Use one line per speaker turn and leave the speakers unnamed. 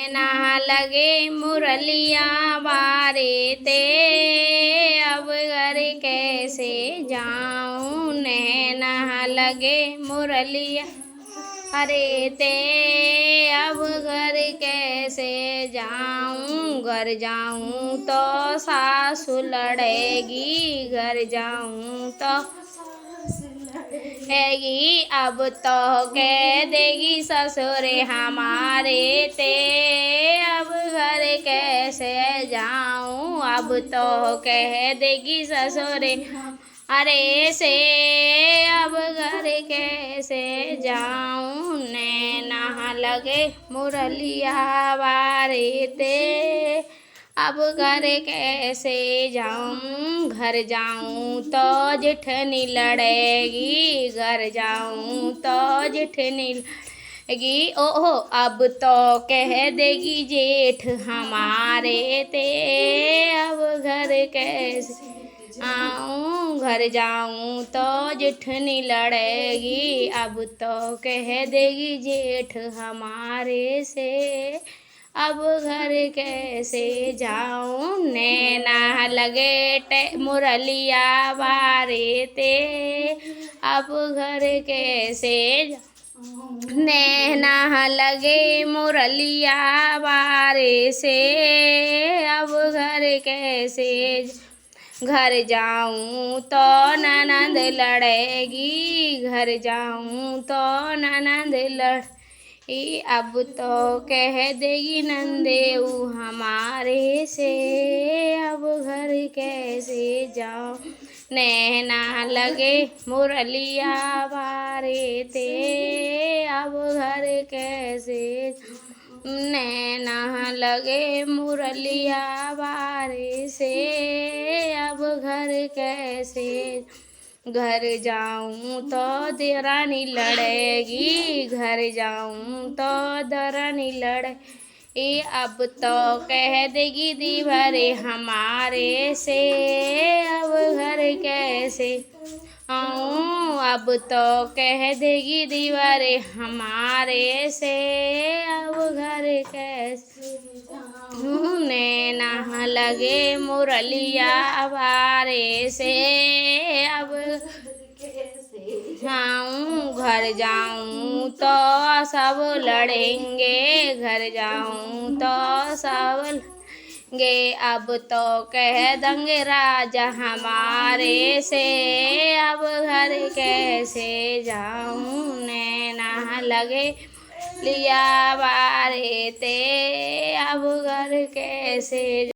नैना लगे मुरलिया बारे ते, अब घर कैसे जाऊं। नैना लगे मुरलिया अरे ते, अब घर कैसे जाऊं। घर जाऊं तो सासु लड़ेगी, घर जाऊं तो हैगी। अब तो कह देगी ससुरे हमारे ते, अब घर कैसे जाऊं। अब तो कह देगी ससुरे अरे से, अब घर कैसे जाऊं। नैना लगे मुरलिया बारे ते, अब घर कैसे जाऊं। घर जाऊं तो जेठनी लड़ेगी, घर जाऊं तो जेठनी लड़ेगी। ओहो अब तो कह देगी जेठ हमारे ते, अब घर कैसे आऊं। घर जाऊं तो जेठनी लड़ेगी, अब तो कह देगी जेठ हमारे से, अब घर कैसे जाऊं। नैना लगे मुरलिया बारे ते, अब घर कैसे जाऊं। नैना लगे मुरलिया बारे से, अब घर कैसे घर जाऊं तो ननद लड़ेगी, घर जाऊं तो ननद लड़ेगी। अब तो कह देगी नंदेऊ हमारे से, अब घर कैसे जाऊं। नैना लगे मुरलिया बारे ते, अब घर कैसे नैना लगे मुरलिया बारे से, अब घर कैसे घर जाऊं तो देरानी लड़ेगी, घर जाऊं तो दरानी लड़ेगी। अब तो कह देगी दीवारे हमारे से, अब घर कैसे आऊं। अब तो कह देगी दीवारे हमारे से, अब घर कैसे जाऊं। नैना लगे मुरलिया बारे से, अब जाऊं। घर जाऊं तो सब लड़ेंगे, घर जाऊं तो सब लड़ेंगे। अब तो कह देंगे राजा हमारे से, अब घर कैसे जाऊं। नैना लगे लिया बारे ते, अब घर कैसे